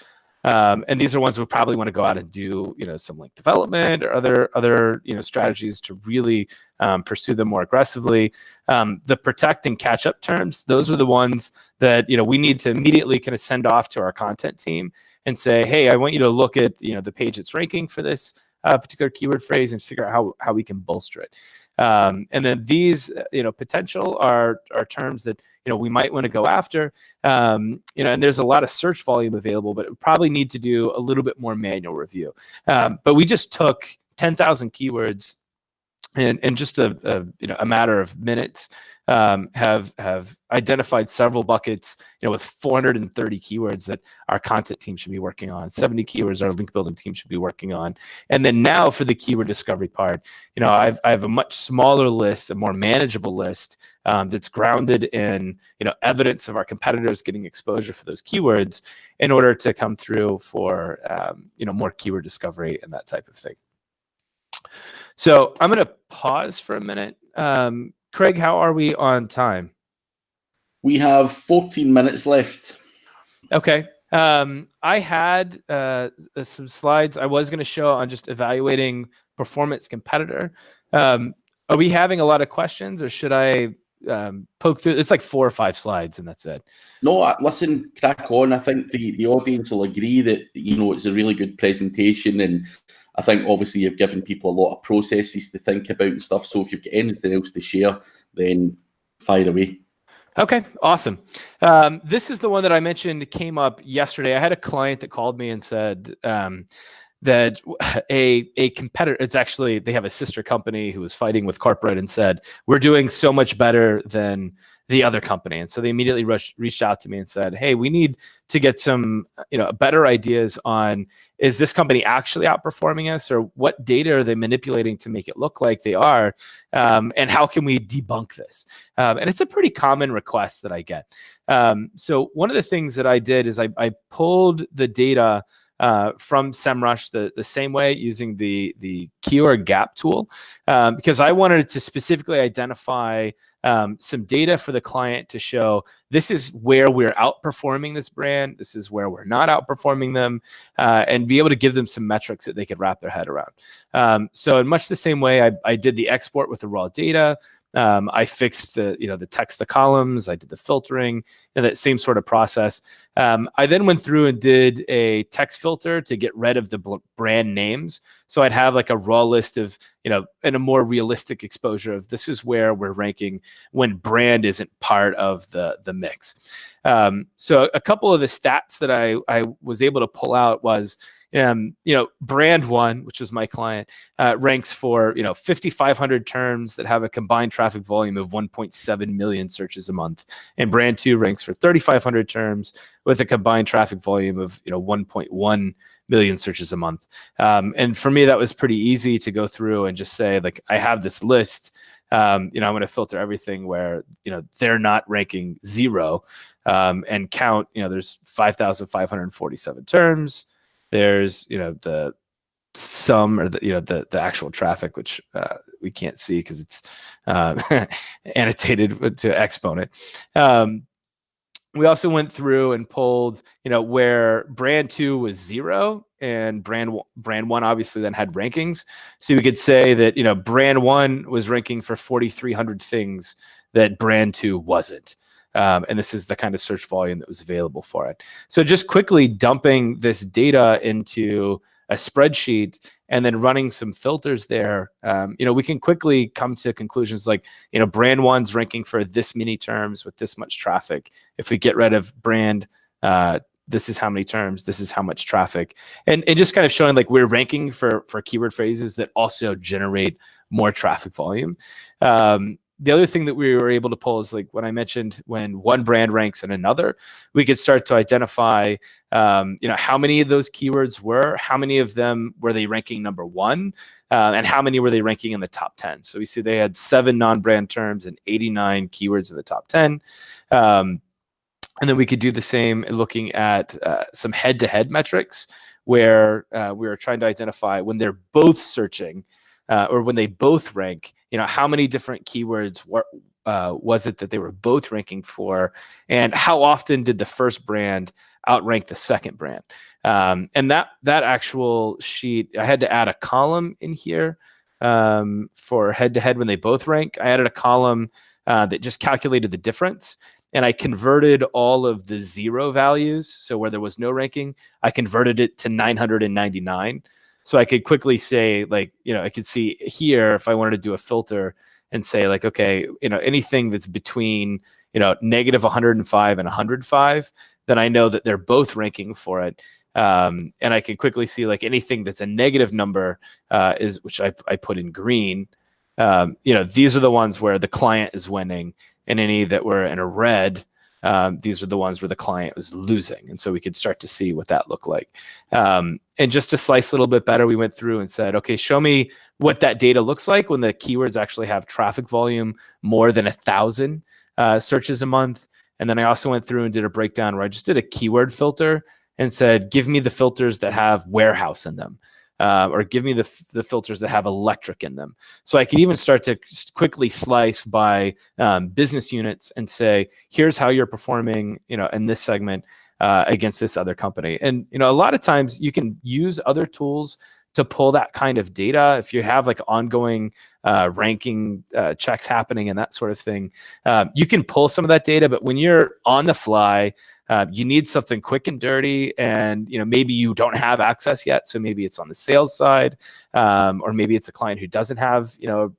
And these are ones we probably want to go out and do, some link development or other strategies to really pursue them more aggressively. The protect and catch up terms, those are the ones that we need to immediately kind of send off to our content team and say, hey, I want you to look at the page that's ranking for this particular keyword phrase and figure out how we can bolster it. And then these, potential are terms that, we might want to go after. And there's a lot of search volume available, but it probably need to do a little bit more manual review. But we just took 10,000 keywords and in just a matter of minutes, have identified several buckets, with 430 keywords that our content team should be working on, 70 keywords our link building team should be working on. And then now for the keyword discovery part, I have a much smaller list, a more manageable list, that's grounded in, evidence of our competitors getting exposure for those keywords in order to come through for, more keyword discovery and that type of thing. So I'm going to pause for a minute. Craig, how are we on time? We have 14 minutes left. Okay. I had some slides I was going to show on just evaluating performance competitor. Are we having a lot of questions, or should I poke through? It's like 4 or 5 slides and that's it. No, listen, crack on. I think the audience will agree that, it's a really good presentation, and I think obviously you've given people a lot of processes to think about and stuff. So if you've got anything else to share, then fire away. Okay, awesome. This is the one that I mentioned came up yesterday. I had a client that called me and said that a competitor, it's actually, they have a sister company who was fighting with corporate and said, we're doing so much better than the other company. And so they immediately reached out to me and said, hey, we need to get some, better ideas on, is this company actually outperforming us, or what data are they manipulating to make it look like they are? And how can we debunk this? And it's a pretty common request that I get. So one of the things that I did is I pulled the data from SEMrush the same way, using the keyword gap tool, because I wanted to specifically identify some data for the client to show this is where we're outperforming this brand, this is where we're not outperforming them, and be able to give them some metrics that they could wrap their head around. So in much the same way, I did the export with the raw data. I fixed the text to columns. I did the filtering, that same sort of process. I then went through and did a text filter to get rid of the brand names. So I'd have like a raw list of, and a more realistic exposure of this is where we're ranking when brand isn't part of the mix. So a couple of the stats that I was able to pull out was, brand one, which is my client, ranks for 5,500 terms that have a combined traffic volume of 1.7 million searches a month, and brand two ranks for 3,500 terms with a combined traffic volume of 1.1 million searches a month. And for me, that was pretty easy to go through and just say, like, I have this list. I'm going to filter everything where they're not ranking 0, and count. There's 5,547 terms. There's, the sum, or the actual traffic, which we can't see because it's annotated to exponent. We also went through and pulled, where brand 2 was 0 and brand 1 obviously then had rankings. So we could say that, brand 1 was ranking for 4,300 things that brand 2 wasn't. And this is the kind of search volume that was available for it. So just quickly dumping this data into a spreadsheet and then running some filters there, we can quickly come to conclusions like, brand 1's ranking for this many terms with this much traffic. If we get rid of brand, this is how many terms, this is how much traffic. And just kind of showing like we're ranking for keyword phrases that also generate more traffic volume. The other thing that we were able to pull is like when I mentioned when one brand ranks in another, we could start to identify, how many of those keywords were, how many of them were they ranking number 1, and how many were they ranking in the top 10. So we see they had 7 non-brand terms and 89 keywords in the top 10. And then we could do the same looking at some head-to-head metrics where we were trying to identify when they're both searching, or when they both rank, how many different keywords was it that they were both ranking for, and how often did the first brand outrank the second brand? And that actual sheet, I had to add a column in here for head-to-head when they both rank. I added a column that just calculated the difference. And I converted all of the 0 values. So where there was no ranking, I converted it to 999. So I could quickly say, like, I could see here if I wanted to do a filter and say, like, okay, anything that's between, negative 105 and 105, then I know that they're both ranking for it. And I can quickly see, like, anything that's a negative number which I put in green. These are the ones where the client is winning, and any that were in a red, these are the ones where the client was losing. And so we could start to see what that looked like. And just to slice a little bit better, we went through and said, okay, show me what that data looks like when the keywords actually have traffic volume more than 1,000 searches a month. And then I also went through and did a breakdown where I just did a keyword filter and said, give me the filters that have warehouse in them. Or give me the filters that have electric in them. So I could even start to quickly slice by business units and say, here's how you're performing, in this segment against this other company. And, a lot of times you can use other tools to pull that kind of data. If you have like ongoing ranking checks happening and that sort of thing, you can pull some of that data. But when you're on the fly, you need something quick and dirty, and maybe you don't have access yet. So maybe it's on the sales side, or maybe it's a client who doesn't have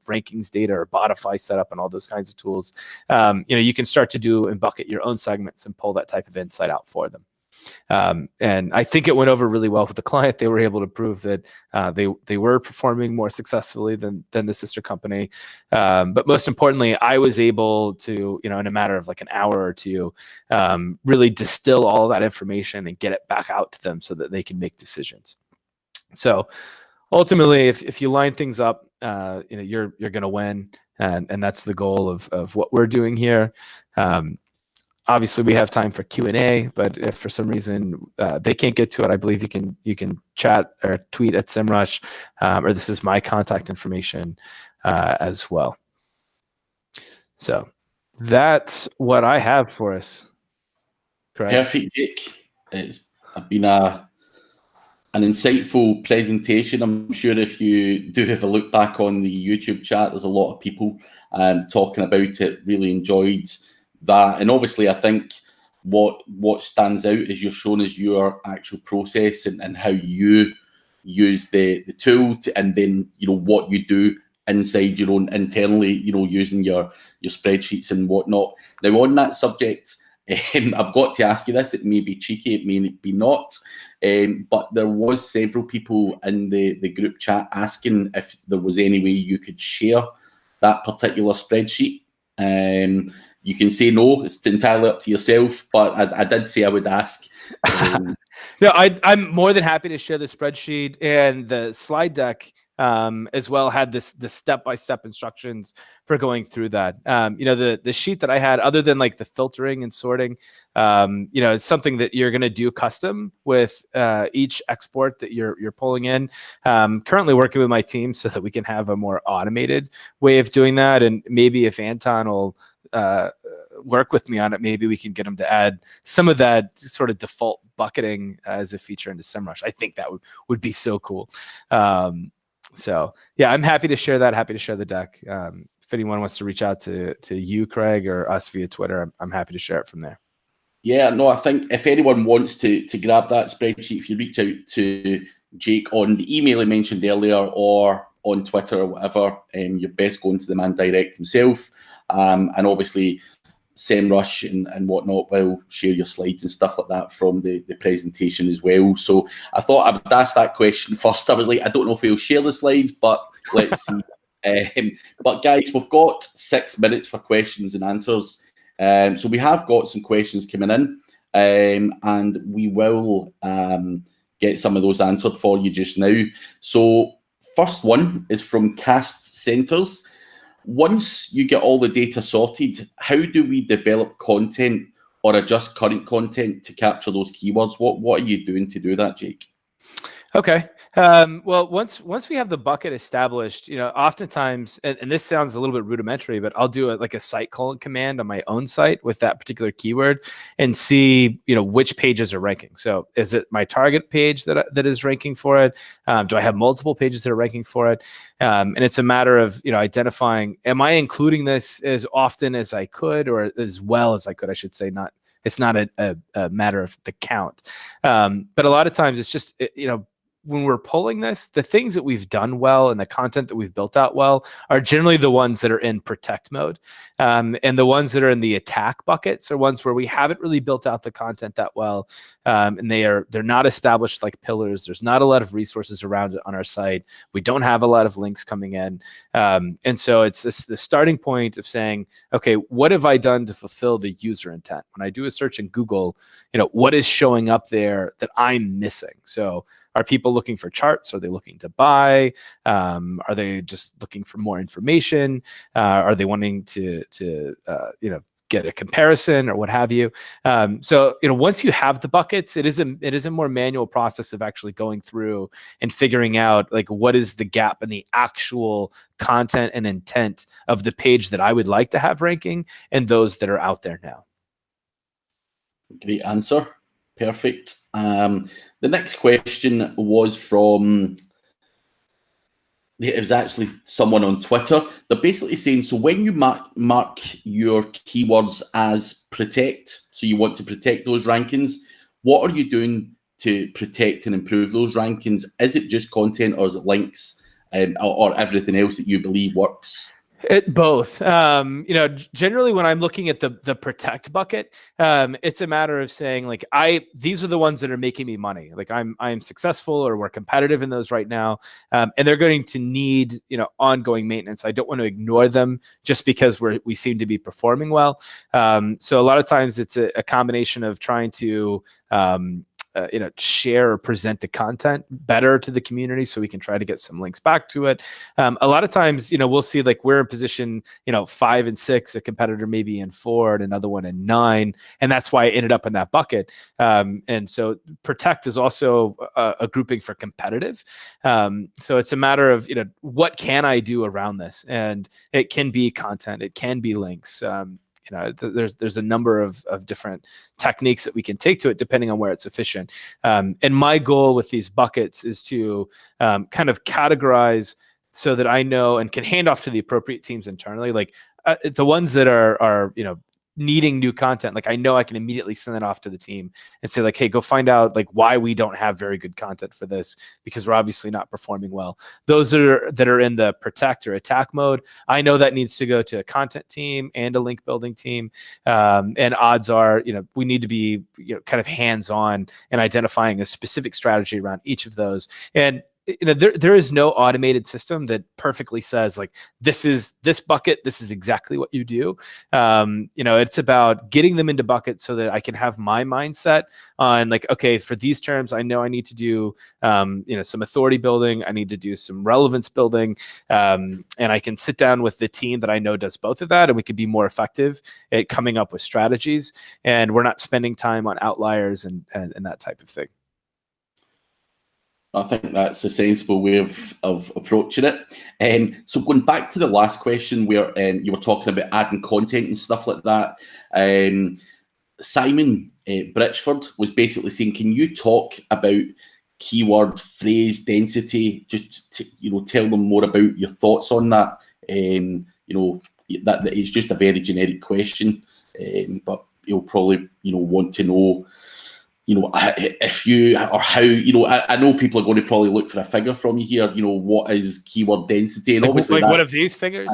rankings data or Botify set up and all those kinds of tools. You can start to do and bucket your own segments and pull that type of insight out for them. And I think it went over really well with the client. They were able to prove that they were performing more successfully than the sister company. But most importantly, I was able to, in a matter of like an hour or two, really distill all that information and get it back out to them so that they can make decisions. So ultimately, if you line things up, you're going to win, and that's the goal of what we're doing here. Obviously, we have time for Q&A, but if for some reason they can't get to it, I believe you can chat or tweet at SEMrush, or this is my contact information as well. So that's what I have for us. Correct? Perfect, Jake. It's been an insightful presentation. I'm sure if you do have a look back on the YouTube chat, there's a lot of people talking about it, really enjoyed that. And obviously, I think what stands out is you're showing us your actual process and how you use the tool and then what you do inside your own internally, using your spreadsheets and whatnot. Now, on that subject, I've got to ask you this. It may be cheeky, it may be not, but there was several people in the group chat asking if there was any way you could share that particular spreadsheet. You can say no, it's entirely up to yourself, but I did say I would ask. No, I'm more than happy to share the spreadsheet, and the slide deck as well had the step-by-step instructions for going through that. The sheet that I had, other than like the filtering and sorting, it's something that you're going to do custom with each export that you're pulling in. Currently working with my team so that we can have a more automated way of doing that, and maybe if Anton will work with me on it, maybe we can get him to add some of that sort of default bucketing as a feature into SEMrush. I think that would be so cool. So yeah, I'm happy to share that. Happy to share the deck. If anyone wants to reach out to you, Craig, or us via Twitter, I'm happy to share it from there. Yeah, no, I think if anyone wants to grab that spreadsheet, if you reach out to Jake on the email he mentioned earlier or on Twitter or whatever, you're best going to the man direct himself. And obviously, SEMrush and whatnot will share your slides and stuff like that from the presentation as well. So I thought I would ask that question first. I was like, I don't know if he'll share the slides, but let's see. But guys, we've got 6 minutes for questions and answers. So we have got some questions coming in, and we will get some of those answered for you just now. So first one is from Cast Centers. Once you get all the data sorted, how do we develop content or adjust current content to capture those keywords? What are you doing to do that, Jake? Okay. Well, once we have the bucket established, oftentimes, and this sounds a little bit rudimentary, but I'll do like a site colon command on my own site with that particular keyword and see, which pages are ranking. So is it my target page that is ranking for it? Do I have multiple pages that are ranking for it? And it's a matter of, identifying, am I including this as often as I could, or as well as I could, I should say, it's not a matter of the count. But a lot of times it's just, when we're pulling this, the things that we've done well and the content that we've built out well are generally the ones that are in protect mode. And the ones that are in the attack buckets are ones where we haven't really built out the content that well. And they're not established like pillars. There's not a lot of resources around it on our site. We don't have a lot of links coming in. And so it's the starting point of saying, okay, what have I done to fulfill the user intent? When I do a search in Google, what is showing up there that I'm missing? So are people looking for charts? Are they looking to buy? Are they just looking for more information? Are they wanting to get a comparison or what have you? So once you have the buckets, it is a more manual process of actually going through and figuring out like what is the gap in the actual content and intent of the page that I would like to have ranking and those that are out there now. Great answer. Perfect. The next question was from, it was actually someone on Twitter. They're basically saying, so when you mark your keywords as protect, so you want to protect those rankings, what are you doing to protect and improve those rankings? Is it just content or is it links or everything else that you believe works? Both. Generally when I'm looking at the protect bucket, it's a matter of saying like these are the ones that are making me money. Like I'm successful or we're competitive in those right now, and they're going to need ongoing maintenance. I don't want to ignore them just because we seem to be performing well. So a lot of times it's a combination of trying to share or present the content better to the community so we can try to get some links back to it. A lot of times, we'll see like we're in position, 5 and 6, a competitor maybe in 4 and another one in 9. And that's why I ended up in that bucket. And so protect is also a grouping for competitive. So it's a matter of, what can I do around this? And it can be content, it can be links. There's a number of different techniques that we can take to it depending on where it's efficient. And my goal with these buckets is to kind of categorize so that I know and can hand off to the appropriate teams internally. Like the ones that are needing new content, like I know I can immediately send it off to the team and say like, hey, go find out like why we don't have very good content for this because we're obviously not performing well. Those that are in the protect or attack mode, I know that needs to go to a content team and a link building team. And odds are, we need to be kind of hands-on and identifying a specific strategy around each of those. And there is no automated system that perfectly says like this bucket, this is exactly what you do. It's about getting them into buckets so that I can have my mindset on like, okay, for these terms, I know I need to do some authority building, I need to do some relevance building, and I can sit down with the team that I know does both of that, and we can be more effective at coming up with strategies, and we're not spending time on outliers and that type of thing. I think that's a sensible way of approaching it. So going back to the last question where you were talking about adding content and stuff like that, Simon Britchford was basically saying, can you talk about keyword phrase density? Just to, tell them more about your thoughts on that. That it's just a very generic question, but you'll probably want to know. If you or how, I know people are going to probably look for a figure from you here. What is keyword density? And obviously, what of these figures?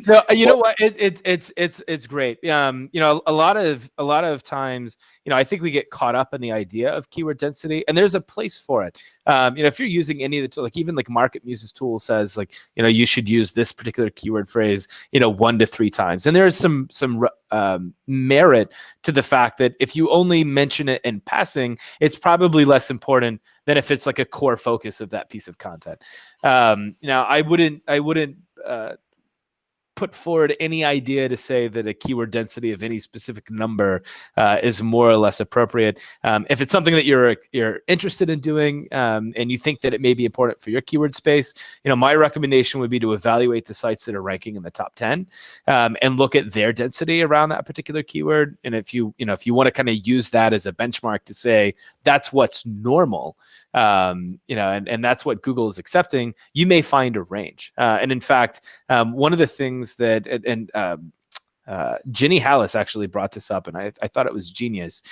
No, know what? It's great. A lot of times, I think we get caught up in the idea of keyword density, and there's a place for it. If you're using any of the tools, like even like Market Muse's tool says, like you should use this particular keyword phrase, 1 to 3 times, and there's some merit to the fact that if you only mention it in passing, it's probably less important than if it's like a core focus of that piece of content. Now, I wouldn't put forward any idea to say that a keyword density of any specific number is more or less appropriate. If it's something that you're interested in doing and you think that it may be important for your keyword space, my recommendation would be to evaluate the sites that are ranking in the top 10 and look at their density around that particular keyword. And if you want to kind of use that as a benchmark to say that's what's normal, and that's what Google is accepting, you may find a range. And in fact, one of the things that, Ginny Hallis actually brought this up, and I thought it was genius.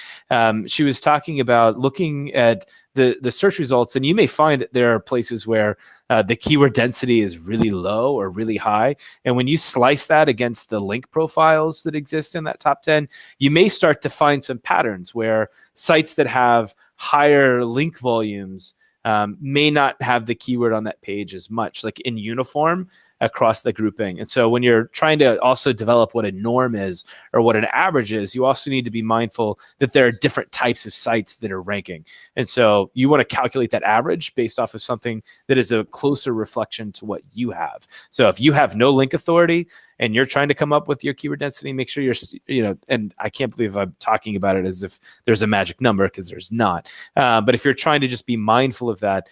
She was talking about looking at the search results, and you may find that there are places where the keyword density is really low or really high. And when you slice that against the link profiles that exist in that top 10, you may start to find some patterns where sites that have higher link volumes may not have the keyword on that page as much, like in uniform across the grouping. And so when you're trying to also develop what a norm is or what an average is, you also need to be mindful that there are different types of sites that are ranking. And so you want to calculate that average based off of something that is a closer reflection to what you have. So if you have no link authority and you're trying to come up with your keyword density, make sure you're, and I can't believe I'm talking about it as if there's a magic number, because there's not. But if you're trying to just be mindful of that,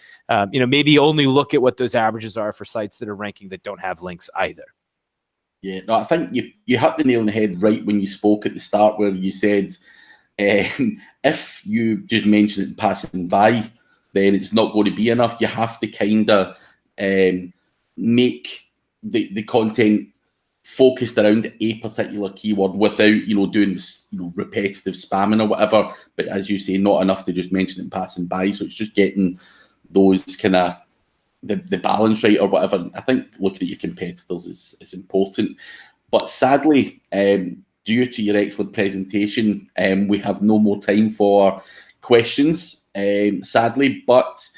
maybe only look at what those averages are for sites that are ranking that don't have links either. Yeah, no, I think you hit the nail on the head right when you spoke at the start, where you said if you just mention it in passing by, then it's not going to be enough. You have to kind of make the content focused around a particular keyword without, doing repetitive spamming or whatever. But as you say, not enough to just mention it in passing by. So it's just getting those kind of the balance right or whatever. I think looking at your competitors is important. But sadly, due to your excellent presentation, we have no more time for questions, sadly. But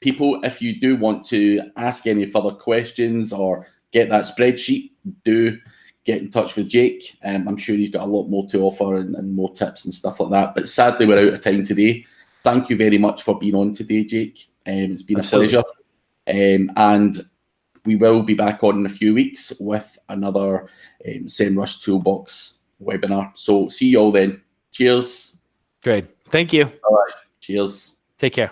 people, if you do want to ask any further questions or get that spreadsheet, do get in touch with Jake. I'm sure he's got a lot more to offer and more tips and stuff like that. But sadly, we're out of time today. Thank you very much for being on today, Jake. It's been Absolutely. a pleasure. And we will be back on in a few weeks with another SEMrush Toolbox webinar. So see you all then. Cheers. Great. Thank you. All right. Cheers. Take care.